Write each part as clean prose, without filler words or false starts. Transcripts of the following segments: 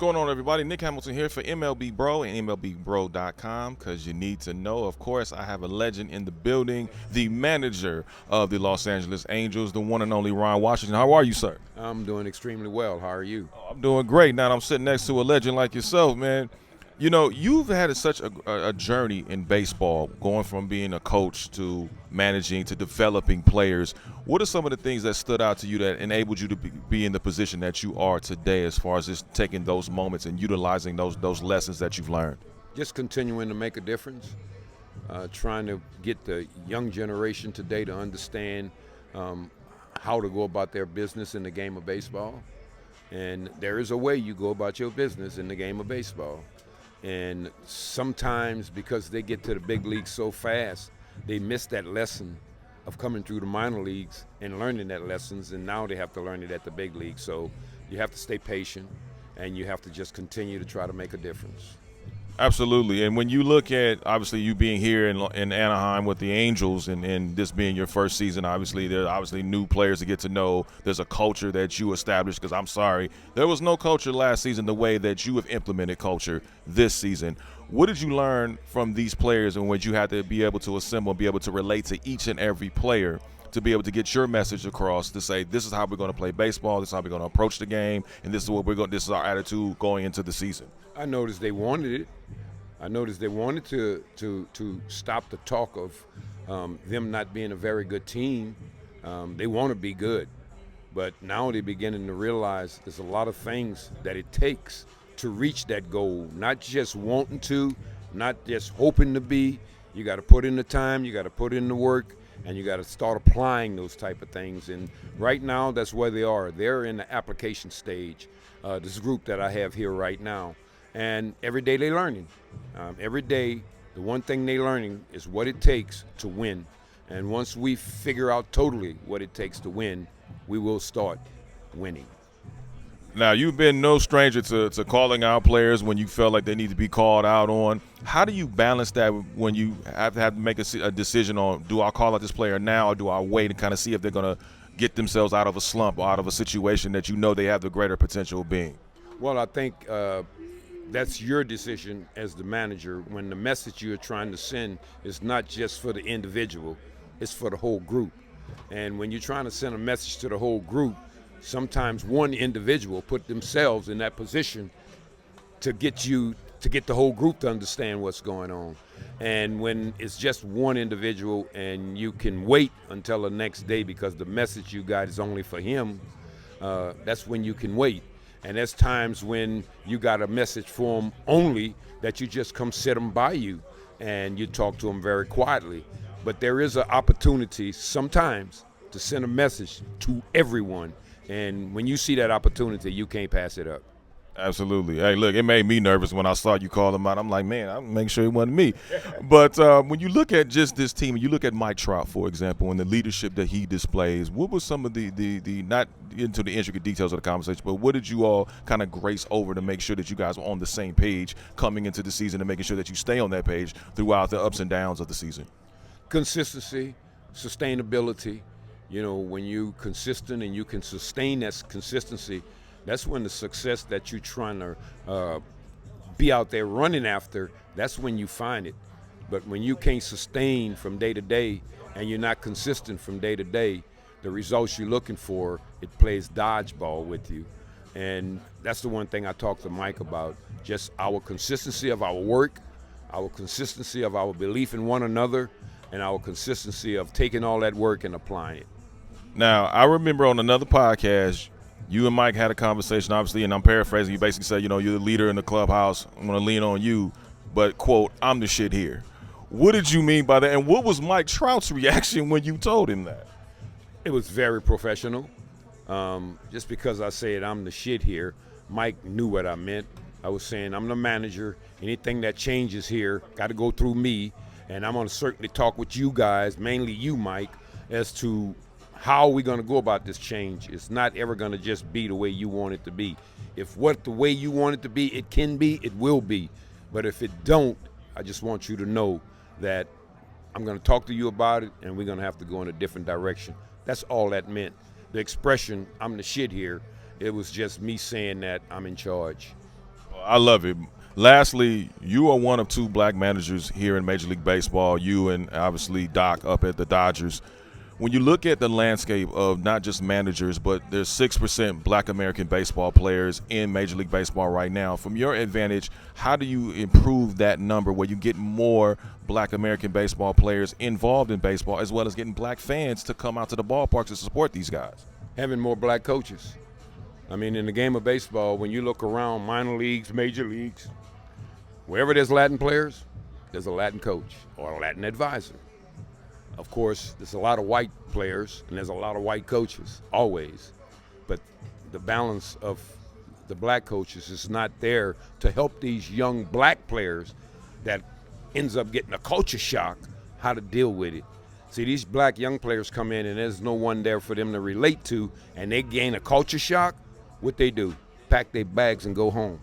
What's going on, everybody? Nick Hamilton here for MLB Bro and MLBBro.com, because you need to know. Of course, I have a legend in the building, the manager of the Los Angeles Angels, the one and only Ron Washington. How are you, sir? I'm doing extremely well. How are you? I'm doing great. Now I'm sitting next to a legend like yourself, man. You know, you've had such a journey in baseball, going from being a coach to managing to developing players. What are some of the things that stood out to you that enabled you to be in the position that you are today, as far as just taking those moments and utilizing those lessons that you've learned? Just continuing to make a difference, trying to get the young generation today to understand how to go about their business in the game of baseball. And there is a way you go about your business in the game of baseball. And sometimes because they get to the big leagues so fast, they miss that lesson of coming through the minor leagues and learning that lessons, and now they have to learn it at the big leagues. So you have to stay patient, and you have to just continue to try to make a difference. Absolutely. And when you look at, obviously, you being here in Anaheim with the Angels and this being your first season, obviously, there are obviously new players to get to know. There's a culture that you established, because I'm sorry, there was no culture last season the way that you have implemented culture this season. What did you learn from these players, and what you had to be able to assemble and be able to relate to each and every player to be able to get your message across, to say, this is how we're going to play baseball, this is how we're going to approach the game, and this is what this is our attitude going into the season? I noticed they wanted it. I noticed they wanted to stop the talk of them not being a very good team. They want to be good, but now they're beginning to realize there's a lot of things that it takes to reach that goal. Not just wanting to, not just hoping to be. You got to put in the time, you got to put in the work, and you got to start applying those type of things. And right now, that's where they are. They're in the application stage. This group that I have here right now. And every day they're learning. Every day, the one thing they're learning is what it takes to win. And once we figure out totally what it takes to win, we will start winning. Now, you've been no stranger to calling out players when you felt like they need to be called out on. How do you balance that when you have to make a decision on, do I call out this player now, or do I wait and kind of see if they're going to get themselves out of a slump or out of a situation that you know they have the greater potential of being? Well, I think that's your decision as the manager, when the message you're trying to send is not just for the individual, it's for the whole group. And when you're trying to send a message to the whole group, sometimes one individual put themselves in that position to get the whole group to understand what's going on. And when it's just one individual and you can wait until the next day because the message you got is only for him, that's when you can wait. And there's times when you got a message for them only that you just come sit them by you and you talk to them very quietly. But there is an opportunity sometimes to send a message to everyone. And when you see that opportunity, you can't pass it up. Absolutely. Hey, look, it made me nervous when I saw you call him out. I'm like, man, I'm making sure it wasn't me. But when you look at just this team, you look at Mike Trout, for example, and the leadership that he displays, what was some of the not into the intricate details of the conversation, but what did you all kind of grace over to make sure that you guys were on the same page coming into the season and making sure that you stay on that page throughout the ups and downs of the season? Consistency, sustainability. You know, when you consistent and you can sustain that consistency, that's when the success that you're trying to be out there running after, that's when you find it. But when you can't sustain from day to day and you're not consistent from day to day, the results you're looking for, it plays dodgeball with you. And that's the one thing I talked to Mike about, just our consistency of our work, our consistency of our belief in one another, and our consistency of taking all that work and applying it. Now, I remember on another podcast, you and Mike had a conversation, obviously, and I'm paraphrasing. You basically said, you know, you're the leader in the clubhouse. I'm going to lean on you, but, quote, I'm the shit here. What did you mean by that? And what was Mike Trout's reaction when you told him that? It was very professional. Just because I said I'm the shit here, Mike knew what I meant. I was saying I'm the manager. Anything that changes here got to go through me, and I'm going to certainly talk with you guys, mainly you, Mike, as to how are we going to go about this change. It's not ever going to just be the way you want it to be. If what the way you want it to be, it can be, it will be. But if it don't, I just want you to know that I'm going to talk to you about it, and we're going to have to go in a different direction. That's all that meant. The expression, I'm the shit here, it was just me saying that I'm in charge. I love it. Lastly, you are one of two black managers here in Major League Baseball, you and obviously Doc up at the Dodgers. When you look at the landscape of not just managers, but there's 6% black American baseball players in Major League Baseball right now. From your advantage, how do you improve that number where you get more black American baseball players involved in baseball, as well as getting black fans to come out to the ballparks to support these guys? Having more black coaches. I mean, in the game of baseball, when you look around minor leagues, major leagues, wherever there's Latin players, there's a Latin coach or a Latin advisor. Of course, there's a lot of white players and there's a lot of white coaches, always. But the balance of the black coaches is not there to help these young black players that ends up getting a culture shock, how to deal with it. See, these black young players come in and there's no one there for them to relate to, and they gain a culture shock. What they do, pack their bags and go home,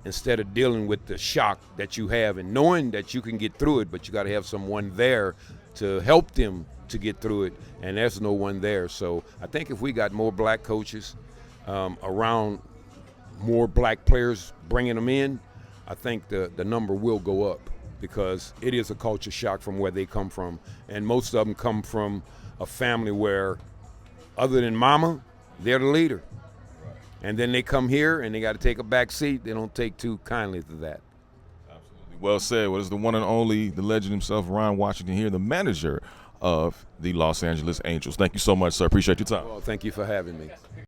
instead of dealing with the shock that you have and knowing that you can get through it, but you got to have someone there to help them to get through it, and there's no one there. So I think if we got more black coaches around, more black players, bringing them in, I think the number will go up, because it is a culture shock from where they come from, and most of them come from a family where, other than mama, they're the leader. And then they come here and they got to take a back seat. They don't take too kindly to that. Absolutely. Well said. Well, it's the one and only, the legend himself, Ron Washington here, the manager of the Los Angeles Angels. Thank you so much, sir. Appreciate your time. Well, thank you for having me.